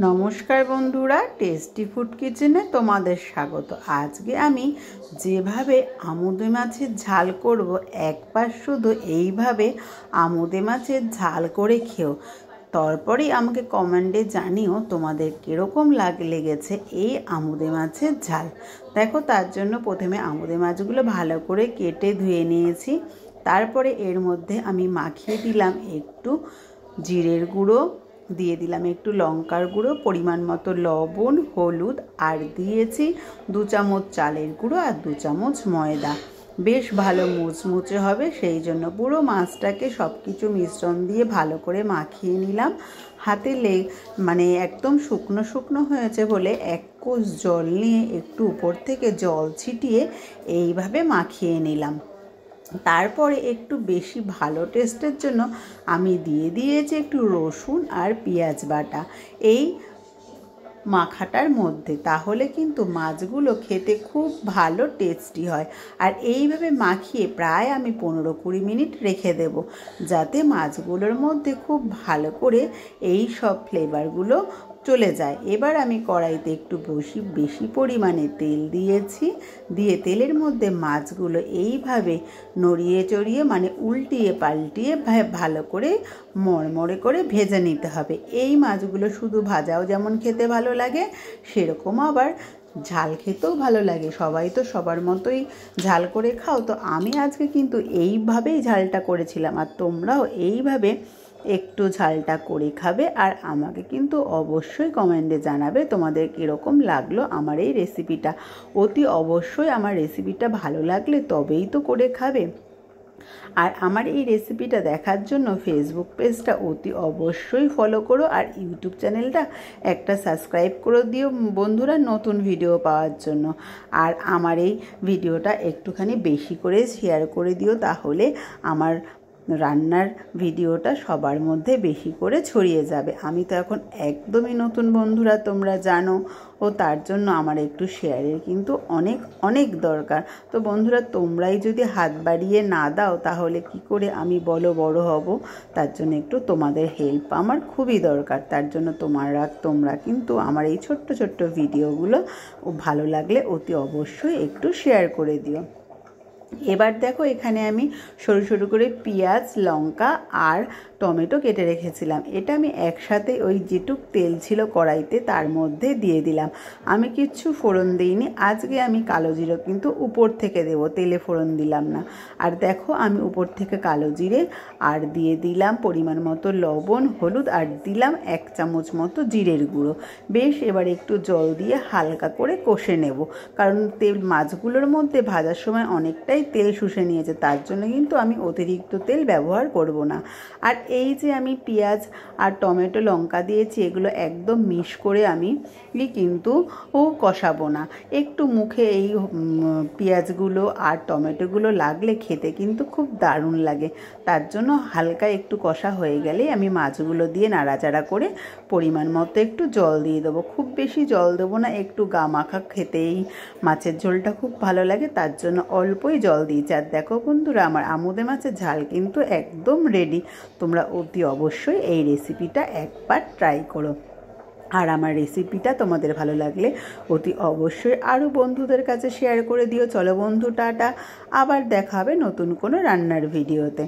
নমস্কার বন্ধুরা, tasty food কিচেনে তোমাদের স্বাগত। আজকে আমি যেভাবে আমুদে মাছের ঝাল করব, একবার শুধু এইভাবে আমুদে মাছের ঝাল করে খেও, তারপরেই আমাকে কমেন্টে জানিও তোমাদের কীরকম লেগেছে এই আমুদে মাছের ঝাল। দেখো, তার জন্য প্রথমে আমুদে মাছগুলো ভালো করে কেটে ধুয়ে নিয়েছি। তারপরে এর মধ্যে আমি মাখিয়ে দিলাম একটু জিরের গুঁড়ো, দিয়ে দিলাম একটু লঙ্কার গুঁড়ো, পরিমাণ মতো লবণ, হলুদ, আর দিয়েছি 2 চামচ চালের গুঁড়ো আর 2 চামচ ময়দা। বেশ ভালো মুচমুচে হবে, সেই জন্য পুরো মাছটাকে সব কিছু মিশ্রণ দিয়ে ভালো করে মাখিয়ে নিলাম। হাতে মানে একদম শুকনো শুকনো হয়েছে বলে 1 কোষ জল নিয়ে একটু উপর থেকে জল ছিটিয়ে এইভাবে মাখিয়ে নিলাম। তারপরে একটু বেশি ভালো টেস্টের জন্য আমি দিয়ে দিয়েছি একটু রসুন আর পেঁয়াজ বাটা এই মাখাটার মধ্যে, তাহলে কিন্তু মাছগুলো খেতে খুব ভালো টেস্টি হয়। আর এইভাবে মাখিয়ে প্রায় আমি 15-20 মিনিট রেখে দেব, যাতে মাছগুলোর মধ্যে খুব ভালো করে এই সব ফ্লেভারগুলো চলে যায়। এবার আমি কড়াইতে একটু বেশি পরিমাণে তেল দিয়েছি, দিয়ে তেলের মধ্যে মাছগুলো এইভাবে নড়িয়ে চড়িয়ে মানে উল্টিয়ে পাল্টিয়ে ভালো করে মড়মড়ে করে ভেজে নিতে হবে। এই মাছগুলো শুধু ভাজাও যেমন খেতে ভালো লাগে, সেরকম আবার ঝাল খেতেও ভালো লাগে। সবাই তো সবার মতোই ঝাল করে খাও, তো আমি আজকে কিন্তু এইভাবেই ঝালটা করেছিলাম, আর তোমরাও এইভাবে একটু ঝালটা করে খাবে। আর আমাকে কিন্তু অবশ্যই কমেন্টে জানাবে তোমাদের কীরকম লাগলো আমার এই রেসিপিটা। অতি অবশ্যই আমার রেসিপিটা ভালো লাগলে তবেই তো করে খাবে। আর আমার এই রেসিপিটা দেখার জন্য ফেসবুক পেজটা অতি অবশ্যই ফলো করো, আর ইউটিউব চ্যানেলটা একটা সাবস্ক্রাইব করে দিও বন্ধুরা, নতুন ভিডিও পাওয়ার জন্য। আর আমার এই ভিডিওটা একটুখানি বেশি করে শেয়ার করে দিও, তাহলে আমার রান্নার ভিডিওটা সবার মধ্যে বেশি করে ছড়িয়ে যাবে। আমি তো এখন একদমই নতুন বন্ধুরা, তোমরা জানো, ও তার জন্য আমার একটু শেয়ারের কিন্তু অনেক অনেক দরকার। তো বন্ধুরা, তোমরাই যদি হাত বাড়িয়ে না দাও তাহলে কি করে আমি বড় হব? তার জন্য একটু তোমাদের হেল্প আমার খুবই দরকার। তার জন্য তোমরা কিন্তু আমার এই ছোট্ট ছোট্ট ভিডিওগুলো ভালো লাগলে অতি অবশ্যই একটু শেয়ার করে দিও। এবার দেখো, এখানে আমি সরু সরু করে পেঁয়াজ, লঙ্কা আর টমেটো কেটে রেখেছিলাম। এটা আমি একসাথে ওই যেটুক তেল ছিল কড়াইতে তার মধ্যে দিয়ে দিলাম। আমি কিচ্ছু ফোড়ন দিইনি, আজকে আমি কালো জিরে কিন্তু উপর থেকে দেব, তেলে ফোড়ন দিলাম না। আর দেখো, আমি উপর থেকে কালো জিরে আর দিয়ে দিলাম পরিমাণ মতো লবণ, হলুদ, আর দিলাম 1 চামচ মতো জিরের গুঁড়ো। বেশ, এবার একটু জল দিয়ে হালকা করে কষে নেব, কারণ মাছগুলোর মধ্যে ভাজার সময় অনেকটাই তেল শুষে নিয়েছে, তার জন্য কিন্তু আমি অতিরিক্ত তেল ব্যবহার করব না। আর এই যে আমি পেঁয়াজ আর টমেটো, লঙ্কা দিয়েছি, এগুলো একদম মিশ করে আমি কিন্তু কষাবো না। একটু মুখে এই পেঁয়াজগুলো আর টমেটোগুলো লাগলে খেতে কিন্তু খুব দারুণ লাগে। তার জন্য হালকা একটু কষা হয়ে গেলেই আমি মাছগুলো দিয়ে নাড়াচাড়া করে পরিমাণ মতো একটু জল দিয়ে দেবো। খুব বেশি জল দেবো না, একটু গা মাখা খেতেই মাছের ঝোলটা খুব ভালো লাগে, তার জন্য অল্পই জল দিয়েছি। আর দেখো বন্ধুরা, আমার আমুদে মাছের ঝাল কিন্তু একদম রেডি। তোমরা অতি অবশ্যই এই রেসিপিটা একবার ট্রাই করো। আর আমার রেসিপিটা তোমাদের ভালো লাগলে অতি অবশ্যই আরও বন্ধুদের কাছে শেয়ার করে দিও। চলো বন্ধু, টাটা, আবার দেখা হবে নতুন কোনো রান্নার ভিডিওতে।